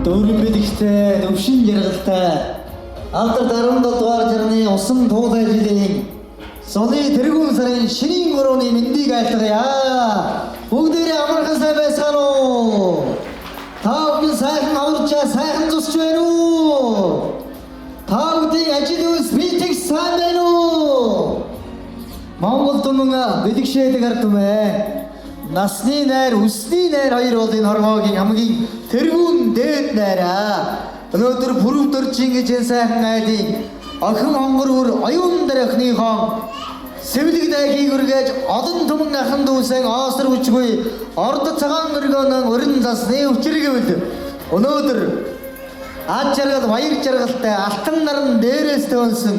Дөрвөн бэлэгтэй, өвшин жаргалтай алдар дарамт дугаар жарны усан туулай жилийн соны тэргүүн сарын шинийн өрөөний мэндийг айлтгая. Бүгдээрээ амархан сайн байцгаана уу? Та бүхэн сайхан аварчаа сайхан зусч байна уу? Та бүдгийн ажил үйлс битгий сайн байна уу? Монгол түмэн бэлэгшээдэг ард түмээ. Насны найр, үсний найр хоёр бол энэ хорвоогийн хамгийн тэргүүн дээд найраа. Өнөөдөр бүрв дөржин гэж энэ сайхан айлын охин хонгор өр оюун дарахныхон сэвлэг дайхийг үргэж олон түмэн ахын дүүсэн оосор хүчгүй орд цагаан өргөөнөн өрн засны өвчргэвэл өнөөдөр ад жаргал баяр жаргалтай алтан наран дээрээс төнсөн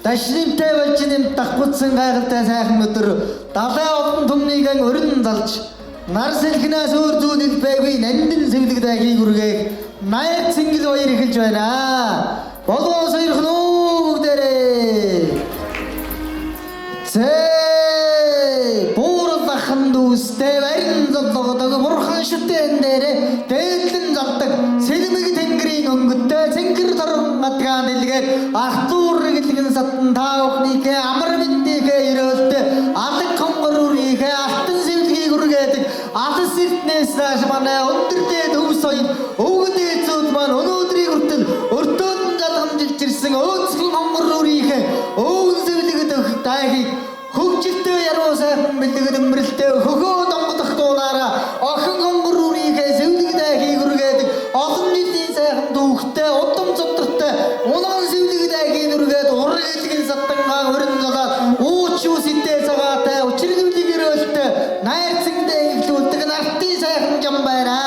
дашнимтай болжин давхцсан гайхалтай сайхан өдөр далай олон түмнийг өрн залж нар сэлхнээс өөр зүйл илбээгүй нандин сэвлэг дайхийг үргээх найр цэнгэл баяр эхэлж байна. Болоо сойрхон бүгдээрээ Зээ буурал ахын дүүстэй барин золгодог бурхан шүтэн дээрээ дээдлэн залдаг сэлмэг тэнгэрийн өнгөтэй цэнгэр торон гадгаан дэлгээд ах зуур гэлгэн сатан таавхнийхээ амар мэндийхээ ирээлтэй алаг хонгоруурийнхээ алтан сэвлэгийг үргээдэг алс эртнээс нааш манай өндөртэй төв соёл өвгдээ зүүд маань өнөөдрийн хүртэл өртөөдөн залгамжилж ирсэн өөцгөн хонгоруурийнхээ өвгөн сэвлэгэд өгөх дайхийг хөгжилтэй яруу сайхан бэлгэд өмрөлтэй хөгөө донгодох дуулаараа охин хонгоруурийнхээ сэвлэг дайхийг үргээдэг олон жилийн сайхан дүүхтэй удам цодортой улаан сэвлэг дайхийг үргээд ураг илгэн саттангаа өрн залаад ууч юу сэтээ цагаатай учиргэвлэг ирээлтэй найрцангдээ ихлүүлдэг нартын сайхан жам байна.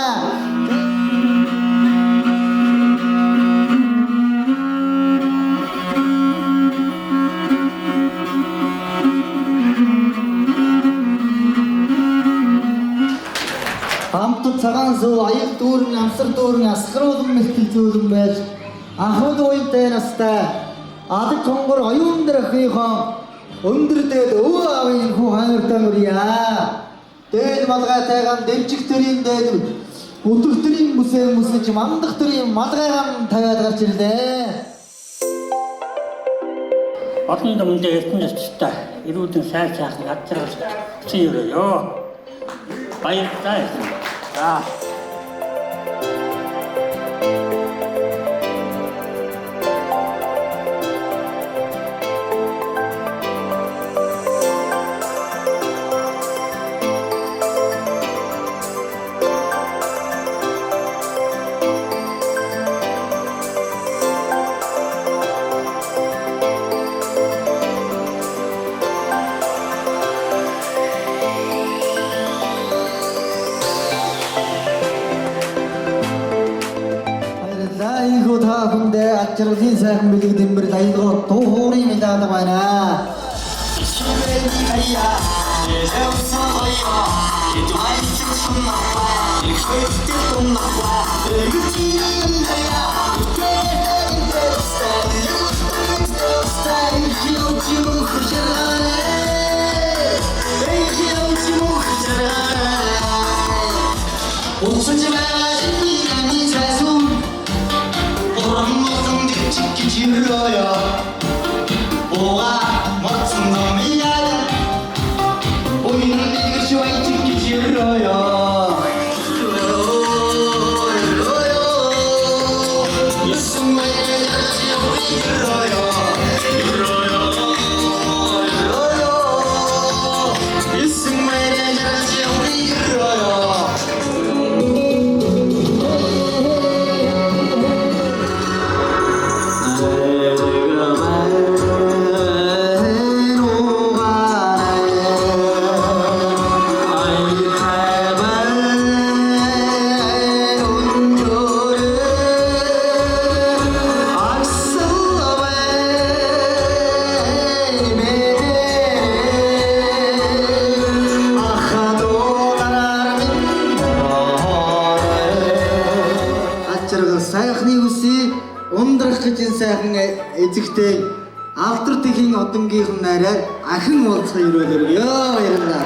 Хамт цагаан суу аяг дүүрэн амсар дүүрэн асгаруулан мэлтэл зөөлөн байж ахуд уянтай настай алаг хонгор оюун дарахныхон өндөр дээд өвөө аавын хүү хайртай мөрийа. Дээд малгайтайгаан дэмжих төрийн дээд өдөрт төрийн бүсээр мүсэж мандах төрийн малгайгаан тавиад гарч ирлээ. Олон түмэндээ эрдэнэ зочтой эрүүдэн сайр сайхан ад жаргал хүчин өрөөё. Баярлалаа. Жаргалын сайхан бэлэг дэмбэр аялгаа дуу хуурын мэлээд байна. Jirroyo, oa, matsun nomiya, oyunun ilgisi var çünkü jirroyo. Yesun böyle yazıyor jirroyo, jirroyo, jirroyo. Yesun böyle yazıyor jirroyo. Сайхны үсээ ундрах гэж энэ сайхан эзэгтэй алдар тэхийн одонгийнхан найраар ахин уулзах өрөөлөөр ёо баярлалаа.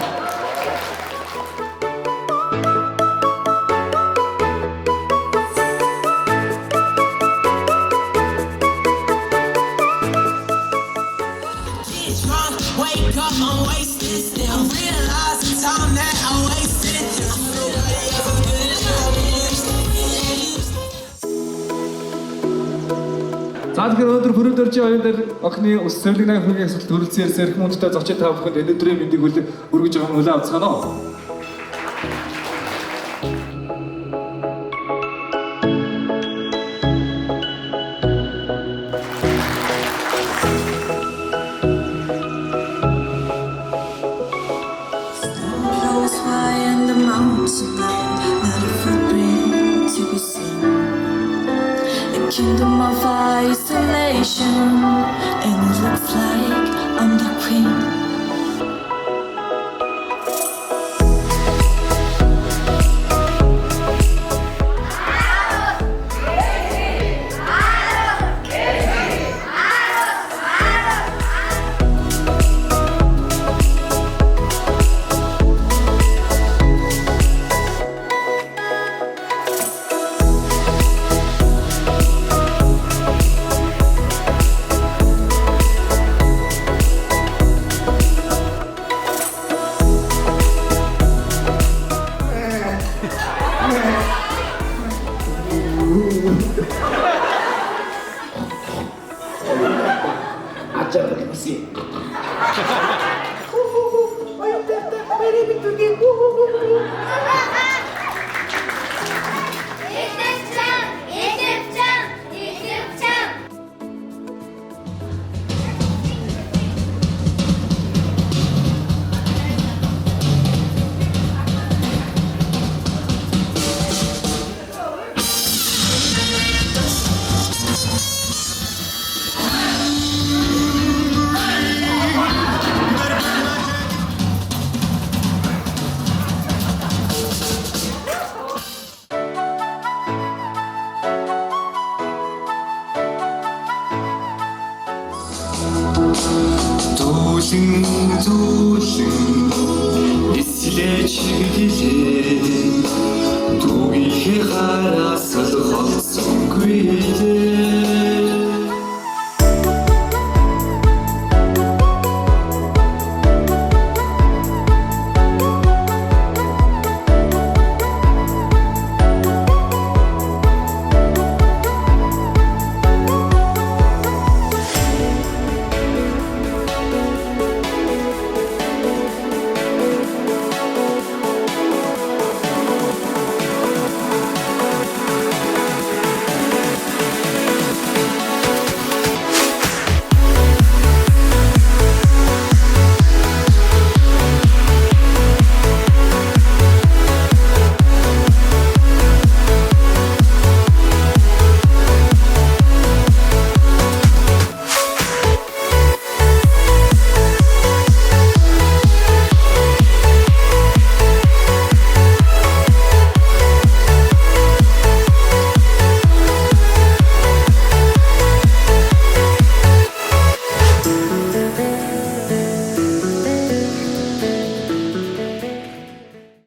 За тэгэхээр өнөөдөр хөрөлд орчин оюун дээр охины ус цэвэрлэгний хүргийн асуулт төрөлцөөр сэрх мөндтэй зочид та бүхэнд өнөөдрийн мэндийг хүргэж байгаа нь улаан авцгаана уу? Close wide and the mountains above, not a footprint to be seen. A kingdom of isolation, and it looks like I'm the queen. Зүүлэн эслээ чиглэлээ